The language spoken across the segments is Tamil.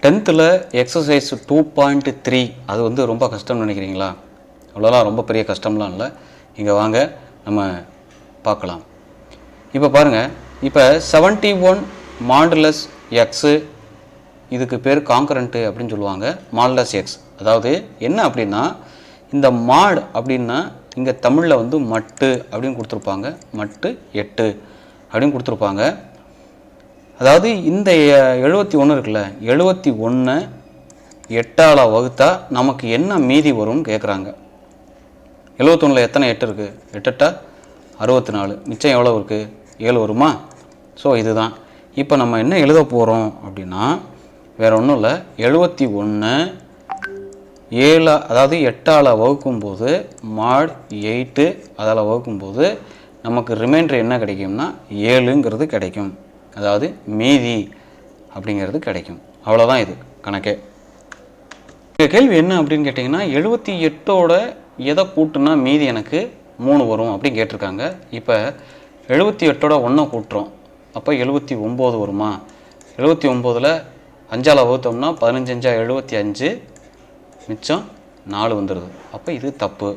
10th எக்ஸசைஸ் 2.3 அது வந்து ரொம்ப கஷ்டம்னு நினைக்கிறீங்களா? அவ்வளோலாம் ரொம்ப பெரிய கஷ்டம்லாம் இல்லை. இங்கே வாங்க நம்ம பார்க்கலாம். இப்போ பாருங்கள், இப்போ 71 மாடுலஸ் எக்ஸு, இதுக்கு பேர் காங்கரண்ட்டு அப்படின்னு சொல்லுவாங்க. மாடுலஸ் எக்ஸ் அதாவது என்ன அப்படின்னா, இந்த மாடு அப்படின்னா இங்கே தமிழில் வந்து மட்டு அப்படின்னு கொடுத்துருப்பாங்க. மட்டு 8 அப்படின்னு கொடுத்துருப்பாங்க. அதாவது இந்த 71 இருக்குல்ல, 71 8ஆல் வகுத்தா நமக்கு என்ன மீதி வரும்னு கேட்குறாங்க. 71 எத்தனை 8 இருக்குது? 8 64. மிச்சம் எவ்வளோ இருக்குது? 7 வருமா? ஸோ இதுதான். இப்போ நம்ம என்ன எழுத போகிறோம் அப்படின்னா, வேறு ஒன்றும் இல்லை. 71 7 அதாவது 8ஆல் வகுக்கும்போது மாட் 8 அதால் வகுக்கும்போது நமக்கு ரிமைண்டர் என்ன கிடைக்கும்னா 7ங்கிறது கிடைக்கும். அதாவது மீதி அப்படிங்கிறது கிடைக்கும். அவ்வளோதான் இது கணக்கே. இந்த கேள்வி என்ன அப்படின்னு கேட்டிங்கன்னா, 78ஓட எதை கூட்டுனா மீதி எனக்கு 3 வரும் அப்படின்னு கேட்டிருக்காங்க. இப்போ 78ஓட 1 கூட்டுறோம், அப்போ 79 வருமா? 79ல் 5ஆல் வகுத்தோம்னா 15 5 75, மிச்சம் 4 வந்துடுது. அப்போ இது தப்பு.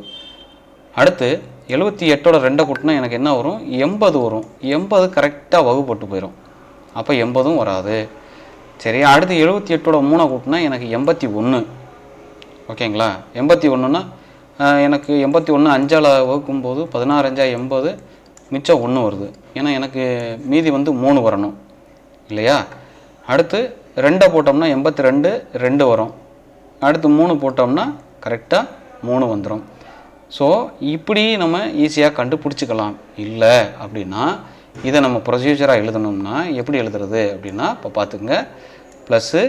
அடுத்து 78ஓட 2 கூட்டினா எனக்கு என்ன வரும்? 80 வரும். 80 கரெக்டாக வகுப்பட்டு போயிடும். அப்போ 80ம் வராது. சரி, அடுத்து 78ஓட 3 கூட்டினா எனக்கு 81. ஓகேங்களா? 81னா எனக்கு 81 5ஆல் வகுக்கும்போது 16 5 80, மிச்சம் 1 வருது. ஏன்னா எனக்கு மீதி வந்து 3 வரணும் இல்லையா? அடுத்து 2 போட்டோம்னா 82 2 வரும். அடுத்து 3 போட்டோம்னா கரெக்டாக 3 வந்துடும். ஸோ இப்படி நம்ம ஈஸியாக கண்டுபிடிச்சிக்கலாம். இல்லை அப்படின்னா இதை நம்ம ப்ரொசீஜராக எழுதணும்னா எப்படி எழுதுறது அப்படின்னா, இப்போ பார்த்துங்க, ப்ளஸ்ஸு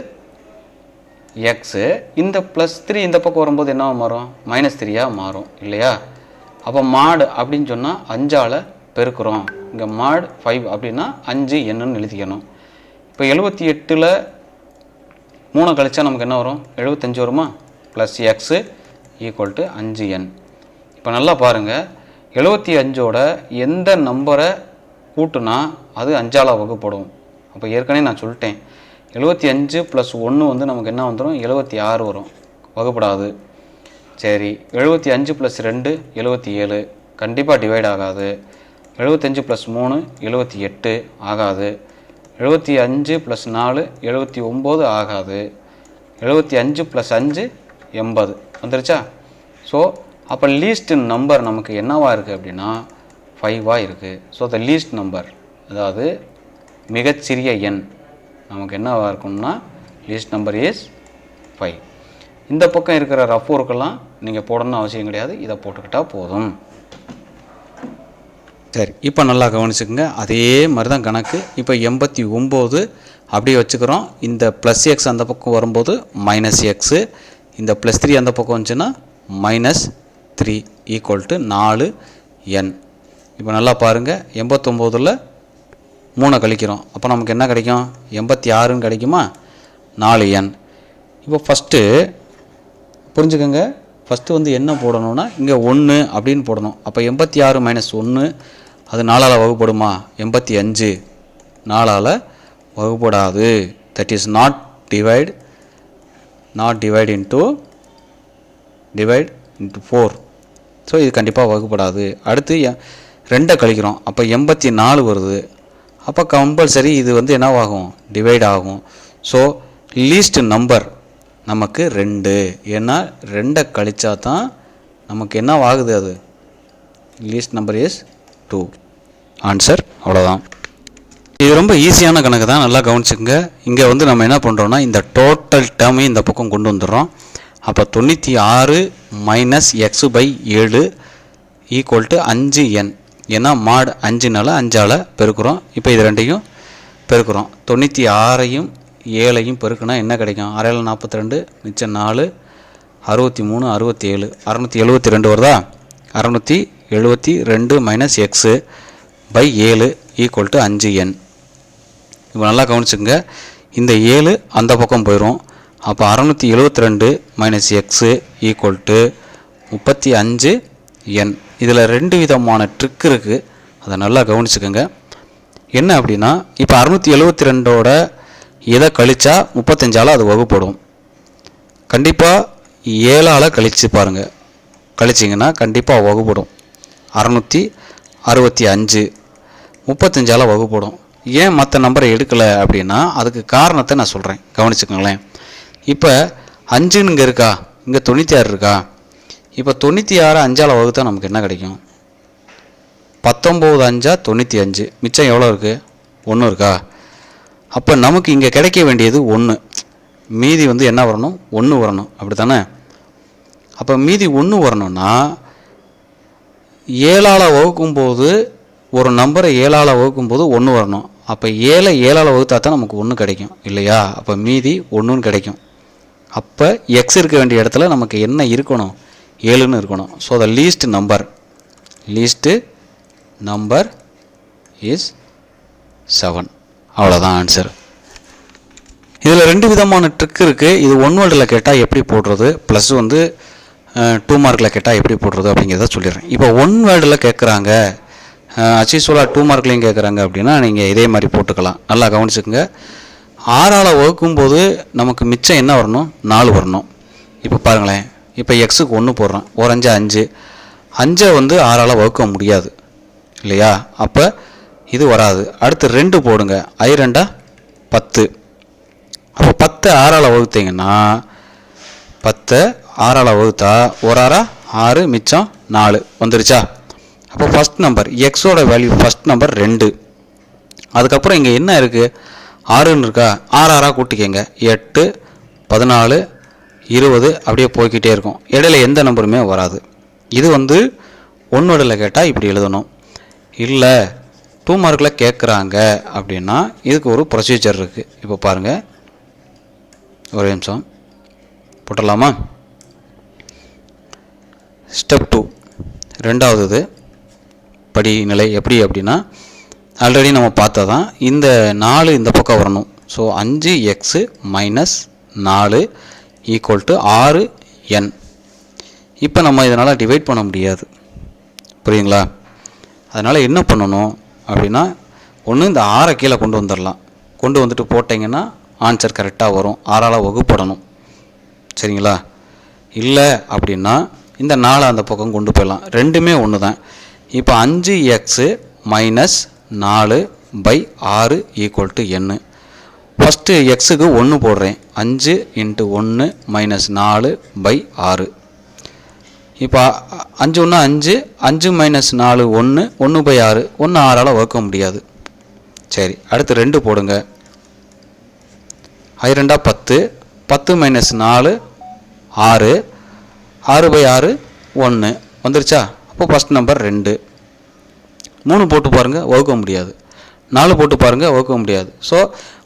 எக்ஸு, இந்த +3 இந்த பக்கம் வரும்போது என்ன மாறும்? -3 மாறும் இல்லையா? அப்போ மாடு அப்படின்னு சொன்னால் 5ஆல் பெருக்கிறோம். இங்கே மாடு 5 அப்படின்னா 5 என்னன்னு எழுதிக்கணும். இப்போ 78ல் 3 கழிச்சா நமக்கு என்ன வரும்? 75 வருமா? Plus x equal to 5n. இப்போ நல்லா பாருங்கள், 75ஓட எந்த நம்பரை கூட்டுனா அது 5ஆல் வகுப்படும். அப்போ ஏற்கனவே நான் சொல்லிட்டேன், 75 + 1 வந்து நமக்கு என்ன வந்துடும்? 76 வரும். வகுப்படாது. சரி, 75 + 2 77, கண்டிப்பாக டிவைட் ஆகாது. 75 + 3 78 ஆகாது. 75 + 4 79 ஆகாது. 75 + 5 80 வந்துருச்சா? ஸோ அப்போ லீஸ்ட் நம்பர் நமக்கு என்னவாக இருக்குது அப்படின்னா 5ஆக இருக்குது. ஸோ த லீஸ்ட் நம்பர், அதாவது மிகச்சிறிய எண் நமக்கு என்னவாக இருக்கும்னா லீஸ்ட் நம்பர் இஸ் 5. இந்த பக்கம் இருக்கிற ரஃப் ஒர்க்கெல்லாம் நீங்கள் போடணும்னு அவசியம் கிடையாது, இதை போட்டுக்கிட்டால் போதும். சரி, இப்போ நல்லா கவனிச்சுக்கோங்க. அதே மாதிரி தான் கணக்கு. இப்போ 89 அப்படியே வச்சுக்கிறோம். இந்த ப்ளஸ் எக்ஸ் அந்த பக்கம் வரும்போது -எக்ஸு, இந்த +3 அந்த பக்கம் வந்துச்சுன்னா -3 ஈக்குவல் டு 4n. இப்போ நல்லா பாருங்கள், 89ல் 3 கழிக்கிறோம், அப்போ நமக்கு என்ன கிடைக்கும்? 86ன்னு கிடைக்குமா? 4n. இப்போ ஃபஸ்ட்டு புரிஞ்சுக்கோங்க, ஃபஸ்ட்டு வந்து என்ன போடணும்னா இங்கே 1 அப்படின்னு போடணும். அப்போ 86 - 1 அது 4ஆல் வகுப்படுமா? 85 4ஆல் வகுப்படாது. That is not divide into 4. So இது கண்டிப்பாக வகுப்படாது. அடுத்து 2 கழிக்கிறோம், அப்போ 84 வருது. அப்போ கம்பல்சரி இது வந்து என்னவாகும்? டிவைட் ஆகும். ஸோ லீஸ்ட் நம்பர் நமக்கு 2. ஏன்னா 2 கழிச்சா தான் நமக்கு என்ன ஆகுது? அது லீஸ்ட் நம்பர் இஸ் 2. ஆன்சர் அவ்வளோதான். இது ரொம்ப ஈஸியான கணக்கு தான், நல்லா கவனிச்சுங்க. இங்கே வந்து நம்ம என்ன பண்ணுறோன்னா இந்த டோட்டல் டேர்மையும் இந்த பக்கம் கொண்டு வந்துடுறோம். அப்போ 96 - x/7 ஈக்குவல் டு 5n. ஏன்னா மாடு 5னால 5ஆல் பெருக்கிறோம். இப்போ இது ரெண்டையும் பெருக்கிறோம். 96ஐயும் 7ஐயும் பெருக்குனா என்ன கிடைக்கும்? 6 42, மிச்சம் 4, 63 67, 672 வருதா? 672 - x/7 ஈக்குவல் டு 5n. இப்போ நல்லா கவனிச்சுங்க, இந்த 7 அந்த பக்கம் போயிடும். அப்போ 672 - x ஈக்குவல் டு 35n. இதில் 2 விதமான ட்ரிக் இருக்குது, அதை நல்லா கவனிச்சுக்கோங்க. என்ன அப்படின்னா, இப்போ 672ஓட இதை கழிச்சா 35ஆல் அது வகுப்படும். கண்டிப்பாக 7ஆல் கழித்து பாருங்கள். கழிச்சிங்கன்னா கண்டிப்பாக வகுப்படும். 665 35ஆல் வகுப்படும். ஏன் மற்ற நம்பரை எடுக்கலை அப்படின்னா அதுக்கு காரணத்தை நான் சொல்கிறேன், கவனிச்சுக்கோங்களேன். இப்போ 5ன்னு இங்கே இருக்கா, இங்கே 96 இருக்கா. இப்போ 96 5ஆல் வகுத்தா நமக்கு என்ன கிடைக்கும்? 19 5 95. மிச்சம் எவ்வளோ இருக்குது? 1 இருக்கா. அப்போ நமக்கு இங்கே கிடைக்க வேண்டியது 1. மீதி வந்து என்ன வரணும்? 1 வரணும், அப்படி தானே? அப்போ மீதி 1 வரணும்னா 7ஆல் வகுக்கும்போது ஒரு நம்பரை 7ஆல் வகுக்கும்போது 1 வரணும். அப்போ 7 7ஆல் வகுத்தா தான் நமக்கு 1 கிடைக்கும் இல்லையா? அப்போ மீதி 1ன்னு கிடைக்கும். அப்போ எக்ஸ் இருக்க வேண்டிய இடத்துல நமக்கு என்ன இருக்கணும்? 7ன்னு இருக்கணும். So the least number is 7. அவ்வளோதான் ஆன்சர். இதில் 2 விதமான ட்ரிக் இருக்குது. இது 1 வேர்டில் கேட்டால் எப்படி போடுறது, ப்ளஸ் வந்து 2 மார்க்கில் கேட்டால் எப்படி போடுறது அப்படிங்கிறத சொல்லிடுறேன். இப்போ 1 வேர்டில் கேட்குறாங்க, அச்சீஸ்வலாக 2 மார்க்லையும் கேட்குறாங்க அப்படின்னா நீங்கள் இதே மாதிரி போட்டுக்கலாம். நல்லா கவனிச்சுக்கோங்க. 6ஆல் வகுக்கும்போது நமக்கு மிச்சம் என்ன வரணும்? 4 வரணும். இப்போ பாருங்களேன், இப்போ எக்ஸுக்கு 1 போடுறோம். ஒரு 5 5. 5 வந்து 6ஆல் வகுக்க முடியாது இல்லையா? அப்போ இது வராது. அடுத்து 2 போடுங்க. 2 10. அப்போ 10 6ஆல் வகுத்தீங்கன்னா 10 6ஆல் வகுத்தா ஒரு 6 மிச்சம் 4 வந்துருச்சா? அப்போ ஃபஸ்ட் நம்பர் எக்ஸோட வேல்யூ ஃபஸ்ட் நம்பர் 2. அதுக்கப்புறம் இங்கே என்ன இருக்குது? 6ன்னு இருக்கா. 6 கூட்டிக்கங்க. 8 14 20 அப்படியே போய்கிட்டே இருக்கும். இடையில எந்த நம்பருமே வராது. இது வந்து 1 வேர்டில் கேட்டால் இப்படி எழுதணும். இல்லை 2 மார்க்கில் கேட்குறாங்க அப்படின்னா இதுக்கு ஒரு ப்ரொசீஜர் இருக்குது. இப்போ பாருங்கள், ஒரு நிமிஷம் போட்டுடலாமா? ஸ்டெப் 2, 2வது படிநிலை எப்படி அப்படின்னா ஆல்ரெடி நம்ம பார்த்தா தான். இந்த 4 இந்த பக்கம் வரணும். So 5x - 4 = 6n. இப்போ நம்ம இதனால் டிவைட் பண்ண முடியாது, புரியுங்களா? அதனால் என்ன பண்ணணும் அப்படின்னா ஒன்று இந்த 6 கீழே கொண்டு வந்துடலாம். கொண்டு வந்துட்டு போட்டிங்கன்னா ஆன்சர் கரெக்டாக வரும். 6ஆல் வகுப்படணும், சரிங்களா? இல்லை அப்படின்னா இந்த 4 அந்த பக்கம் கொண்டு போயிடலாம். ரெண்டுமே ஒன்று தான். இப்போ 5x - 4/6 = n. ஃபஸ்ட்டு எக்ஸுக்கு 1 போடுறேன். 5 × 1 - 4/6. இப்போ 5 1 5, 5 - 4 1, 1/6. 1 6ஆல் வகுக்க முடியாது. சரி, அடுத்து 2 போடுங்க. 2 10, 10 - 4 6, 6/6 1 வந்துருச்சா? அப்போ ஃபஸ்ட் நம்பர் 2. 3 போட்டு பாருங்கள், வகுக்க முடியாது. 4 போட்டு பாருங்கள், வகுக்க முடியாது. ஸோ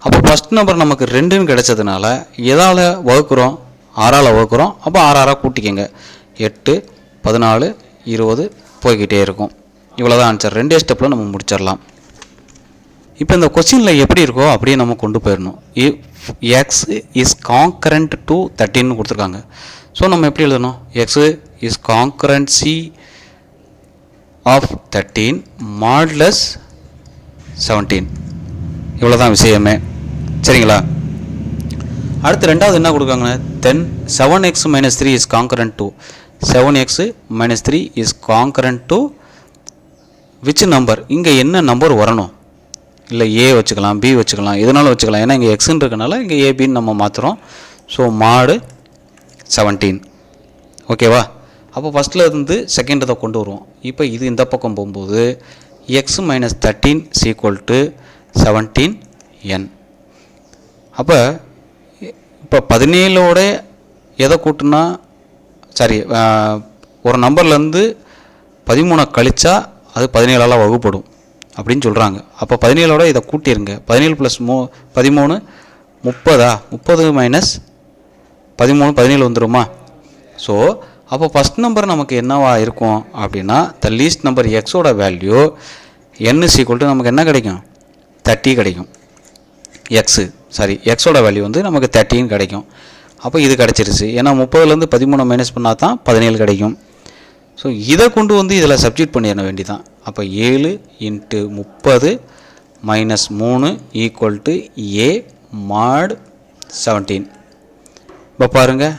அப்போ ஃபஸ்ட் நம்பர் நமக்கு 2ன்னு கிடைச்சதுனால எதால் வகுக்கிறோம்? 6ஆல் வகுக்கிறோம். அப்போ 6 கூட்டிக்கங்க. 8 14 20 போய்கிட்டே இருக்கும். இவ்வளோதான் ஆன்சர். 2 ஸ்டெப்பில் நம்ம முடிச்சிடலாம். இப்போ இந்த கொஸ்டினில் எப்படி இருக்கோ அப்படியே நம்ம கொண்டு போயிடணும். எக்ஸ் இஸ் கான்கரண்ட் டு 13 கொடுத்துருக்காங்க. ஸோ நம்ம எப்படி எழுதணும்? X is congruency of 13 modulus 17. இவ்வளோ தான் விஷயமே, சரிங்களா? அடுத்து 2வது என்ன கொடுக்காங்க? Then 7x - 3 is congruent to 7x - 3 is congruent to which number? இங்கே என்ன நம்பர் வரணும்? இல்லை ஏ வச்சுக்கலாம், பி வச்சுக்கலாம், எதனாலும் வச்சுக்கலாம். ஏன்னா இங்கே எக்ஸுன்னு இருக்கனால இங்கே ஏபின்னு நம்ம மாற்றுறோம். ஸோ மாடு 17. ஓகேவா? அப்போ ஃபஸ்ட்டில் இருந்து செகண்ட் இதை கொண்டு வருவோம். இப்போ இது இந்த பக்கம் போகும்போது x - 13 = 17n. அப்போ இப்போ 17ஓட எதை கூட்டினா சரி, ஒரு நம்பர்லேருந்து 13 கழிச்சா அது 17ஆல் வகுப்படும் அப்படின்னு சொல்கிறாங்க. அப்போ 17ஓட இதை கூட்டிடுங்க. 17 + 13 30. 30 - 13 17 வந்துடுமா? ஸோ அப்போ ஃபஸ்ட் நம்பர் நமக்கு என்னவா இருக்கும் அப்படின்னா த லீஸ்ட் நம்பர் எக்ஸோட வேல்யூ n = நமக்கு என்ன கிடைக்கும்? 30 கிடைக்கும். எக்ஸோட வேல்யூ வந்து நமக்கு 13 கிடைக்கும். அப்போ இது கிடச்சிருச்சு. ஏன்னா 30லேருந்து 13 மைனஸ் பண்ணால் தான் 17 கிடைக்கும். ஸோ இதை கொண்டு வந்து இதில் சப்ஸ்டியூட் பண்ணிட வேண்டியதான். அப்போ 7 × 30 - 3 = A மாட் 17. இப்போ பாருங்கள்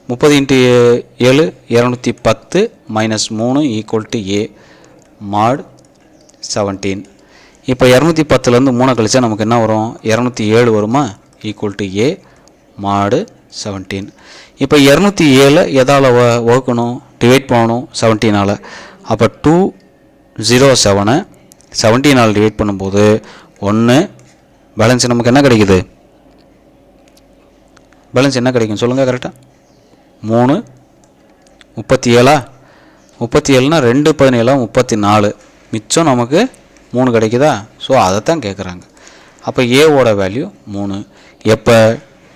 30 × 7 210 -3 = A மாட் 17. இப்போ 210லேருந்து 3 கழிச்சா நமக்கு என்ன வரும்? 207 வருமா? = A மாடு 17. இப்போ 207 எதால் வகுக்கணும்? டிவைட் பண்ணணும் 17ஆல். அப்போ 207 17ஆல் டிவைட் பண்ணும்போது 1 பேலன்ஸ் நமக்கு என்ன கிடைக்குது? பேலன்ஸ் என்ன கிடைக்கும் சொல்லுங்கள் கரெக்டாக? 3 37 37னா 2 17 34 மிச்சம் நமக்கு 3 கிடைக்குதா? ஸோ அதைத்தான் கேட்குறாங்க. அப்போ ஏவோட வேல்யூ 3. எப்போ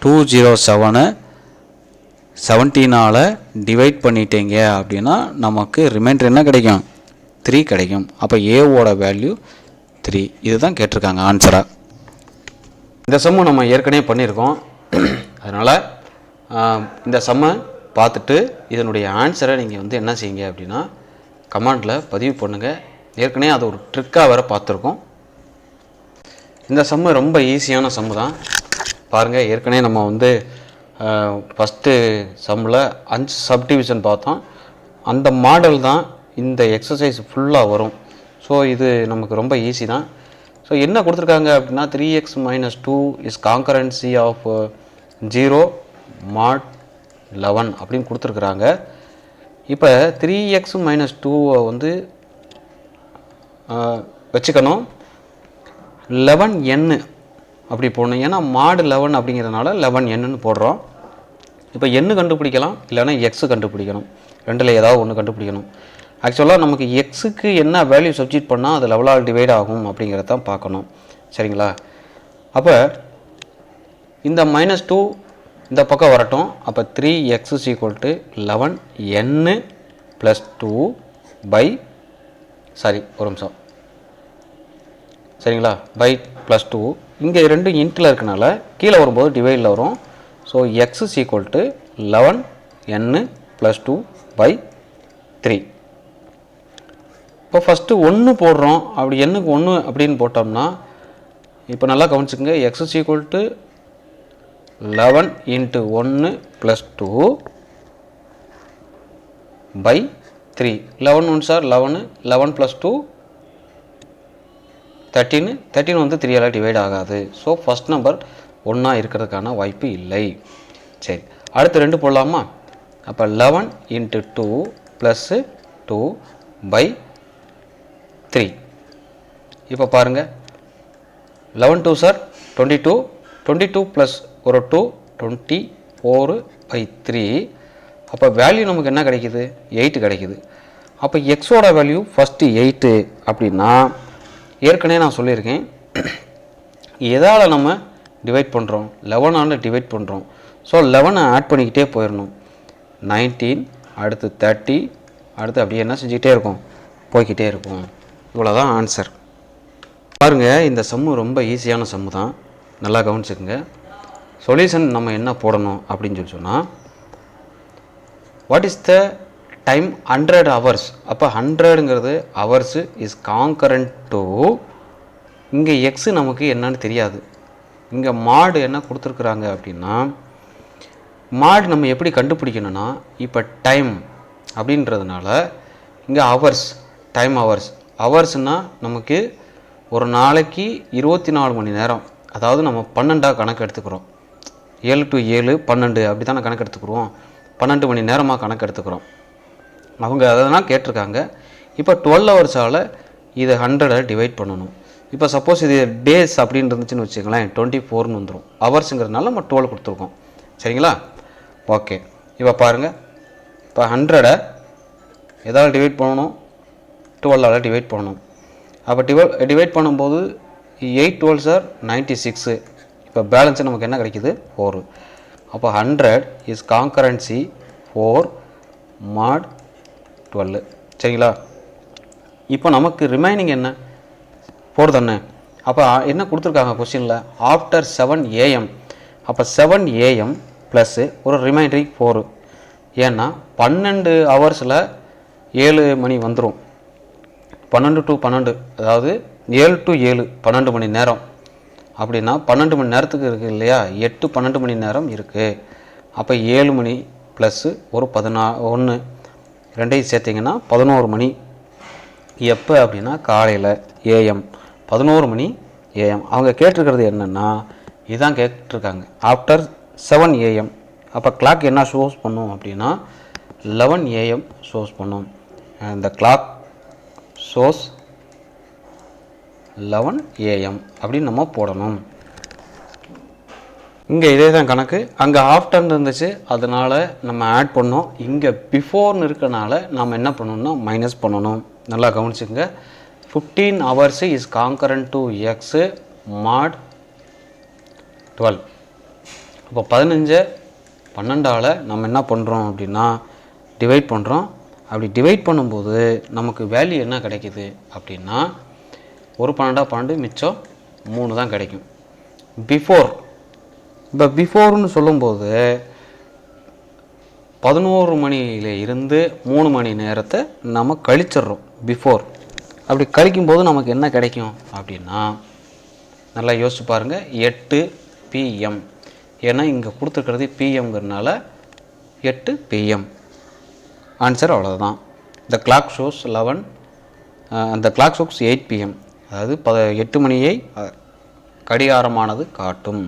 207 17ஆல் டிவைட் பண்ணிட்டீங்க அப்படின்னா நமக்கு ரிமைண்டர் என்ன கிடைக்கும்? 3 கிடைக்கும். அப்போ ஏவோட வேல்யூ 3. இதுதான் கேட்டிருக்காங்க ஆன்சராக. இந்த சம்மு நம்ம ஏற்கனவே பண்ணியிருக்கோம். அதனால் இந்த சம்மை பார்த்துட்டு இதனுடைய ஆன்சரை நீங்கள் வந்து என்ன செய்யுங்க அப்படின்னா கமெண்டில் பதிவு பண்ணுங்கள். ஏற்கனவே அது ஒரு ட்ரிக்காக வேறு பார்த்துருக்கோம். இந்த சம்மு ரொம்ப ஈஸியான சம்மு தான். பாருங்கள், ஏற்கனவே நம்ம வந்து ஃபஸ்ட்டு சம்மில் 5 சப்டிவிஷன் பார்த்தோம். அந்த மாடல் தான் இந்த எக்ஸசைஸ் ஃபுல்லாக வரும். ஸோ இது நமக்கு ரொம்ப ஈஸி தான். ஸோ என்ன கொடுத்துருக்காங்க அப்படின்னா 3x - 2 இஸ் காங்கரன்சி ஆஃப் 0 mod 11 அப்படின்னு கொடுத்துருக்குறாங்க. இப்போ 3x - 2 வந்து வச்சுக்கணும். 11n அப்படி போடணும். ஏன்னா மாடு 11 அப்படிங்கிறதுனால 11n போடுறோம். இப்போ n கண்டுபிடிக்கலாம், இல்லைன்னா எக்ஸ் கண்டுபிடிக்கணும். ரெண்டில் ஏதாவது ஒன்று கண்டுபிடிக்கணும். ஆக்சுவலாக நமக்கு எக்ஸுக்கு என்ன வேல்யூ சப்ஸ்டிட் பண்ணால் அது லெவலால் டிவைட் ஆகும் அப்படிங்கிறத தான் பார்க்கணும். சரிங்களா? அப்போ இந்த -2 இந்த பக்கம் வரட்டும். அப்போ 3x = 11n + 2 ஒரு நிமிஷம், சரிங்களா, பை +2. இங்கே ரெண்டும் இன்ட்டில் இருக்கனால கீழே வரும்போது டிவைடில் வரும். So x = 11n + 2/3. இப்போ ஃபஸ்ட்டு 1 போடுறோம். அப்படி என்னுக்கு 1 அப்படின்னு போட்டோம்னா இப்போ நல்லா கவனிச்சுக்கோங்க. x = 11 × 1 + 2/3. 11 1s are 11, 11 + 2 13. 13 வந்து 3ஆல் டிவைட் ஆகாது. ஸோ ஃபஸ்ட் நம்பர் 1ஆ இருக்கிறதுக்கான வாய்ப்பு இல்லை. சரி, அடுத்து 2 போடலாமா? அப்போ 11 × 2 + 2/3. இப்போ பாருங்கள், 11 2s are 22, 22 + ஒரு 2 24/3. அப்போ வேல்யூ நமக்கு என்ன கிடைக்குது? 8 கிடைக்குது. அப்போ எக்ஸோட வேல்யூ ஃபஸ்ட்டு 8 அப்படின்னா ஏற்கனவே நான் சொல்லியிருக்கேன், எதால் நம்ம டிவைட் பண்ணுறோம்? 11ஆல் டிவைட் பண்ணுறோம். ஸோ 11 ஆட் பண்ணிக்கிட்டே போயிடணும். 19, அடுத்து 30, அடுத்து அப்படியே என்ன செஞ்சுக்கிட்டே இருக்கும்? போய்கிட்டே இருக்கும். இவ்வளோதான் ஆன்சர். பாருங்கள், இந்த சம்மு ரொம்ப ஈஸியான சம்மு தான். நல்லா கவனிச்சுக்குங்க. சொல்யூஷன் நம்ம என்ன போடணும் அப்படின்னு சொன்னால், what is the time 100 hours. அப்போ 100ங்கிறது ஹவர்ஸு இஸ் காங்கரண்ட் டு, இங்கே எக்ஸு நமக்கு என்னன்னு தெரியாது. இங்கே மாடு என்ன கொடுத்துருக்குறாங்க அப்படின்னா, மாடு நம்ம எப்படி கண்டுபிடிக்கணும்னா, இப்போ டைம் அப்படின்றதுனால இங்கே ஹவர்ஸ், டைம் ஹவர்ஸ். ஹவர்ஸ்னால் நமக்கு ஒரு நாளைக்கு 24 மணி நேரம். அதாவது நம்ம 12ஆக கணக்கு எடுத்துக்கிறோம். 7 to 7 12 அப்படி தானே கணக்கு எடுத்துக்கிறோம். 12 மணி நேரமாக கணக்கு எடுத்துக்கிறோம். அவங்க அதனால் கேட்டிருக்காங்க. இப்போ 12 ஹவர்ஸால் இதை 100 டிவைட் பண்ணணும். இப்போ சப்போஸ் இது டேஸ் அப்படின்னு இருந்துச்சுன்னு வச்சுக்கலாம், 24ன்னு வந்துடும். ஹவர்ஸுங்கிறதுனால நம்ம 12 கொடுத்துருக்கோம். சரிங்களா? ஓகே, இப்போ பாருங்கள், இப்போ 100 எதாவது டிவைட் பண்ணணும், 12ஆல் டிவைட் பண்ணணும். அப்போ டிவைட் பண்ணும்போது 8 12s are 96. இப்போ பேலன்ஸு நமக்கு என்ன கிடைக்குது? 4. அப்போ 100 இஸ் காங்கரன்சி 4 mod 12. சரிங்களா? இப்போ நமக்கு ரிமைனிங் என்ன? 4 தானே. அப்போ என்ன கொடுத்துருக்காங்க கொஸ்டினில்? After 7 AM. அப்போ 7 AM ப்ளஸ்ஸு ஒரு ரிமைண்டரி 4. ஏன்னா 12 ஹவர்ஸில் 7 மணி வந்துடும். 12 to 12, அதாவது 7 to 7 12 மணி நேரம். அப்படின்னா 12 மணி நேரத்துக்கு இருக்குது இல்லையா, 8 12 மணி நேரம் இருக்குது. அப்போ 7 மணி ப்ளஸ்ஸு ஒரு 1 ரெண்டையும் சேர்த்திங்கன்னா 11 மணி. எப்போ அப்படின்னா காலையில் ஏஎம், 11 மணி ஏஎம். அவங்க கேட்டிருக்கிறது என்னென்னா இதுதான் கேட்டிருக்காங்க, ஆஃப்டர் 7 AM. அப்போ கிளாக் என்ன ஷோஸ் பண்ணும் அப்படின்னா 11 AM ஷோஸ் பண்ணும். இந்த கிளாக் ஷோஸ் 11 AM அப்படின்னு நம்ம போடணும். இங்கே இதே தான் கணக்கு, அங்கே ஆஃப்டர்னு இருந்துச்சு அதனால் நம்ம ஆட் பண்ணோம். இங்கே பிஃபோர்னு இருக்கனால நம்ம என்ன பண்ணணும்னா மைனஸ் பண்ணணும். நல்லா கவனிச்சுங்க. 15 hours is congruent to x mod 12. இப்போ 15 12ஆல் நம்ம என்ன பண்ணுறோம் அப்படின்னா டிவைட் பண்ணுறோம். அப்படி டிவைட் பண்ணும்போது நமக்கு வேல்யூ என்ன கிடைக்கிது அப்படின்னா ஒரு 12 மிச்சம் 3 தான் கிடைக்கும். பிஃபோர், இப்போ பிஃபோர்னு சொல்லும்போது 11 மணியில் இருந்து 3 மணி நேரத்தை நம்ம கழிச்சிட்றோம் பிஃபோர். அப்படி கழிக்கும்போது நமக்கு என்ன கிடைக்கும் அப்படின்னா நல்லா யோசிச்சு பாருங்கள், 8 PM. ஏன்னா இங்கே கொடுத்துருக்கிறது பிஎம்ங்கிறதுனால 8 PM. ஆன்சர் அவ்வளோதான். த கிளாக் ஷோஸ் 11, அந்த கிளாக் ஷோஸ் 8 PM. அதாவது 8 மணியை கடிகாரமானது காட்டும்.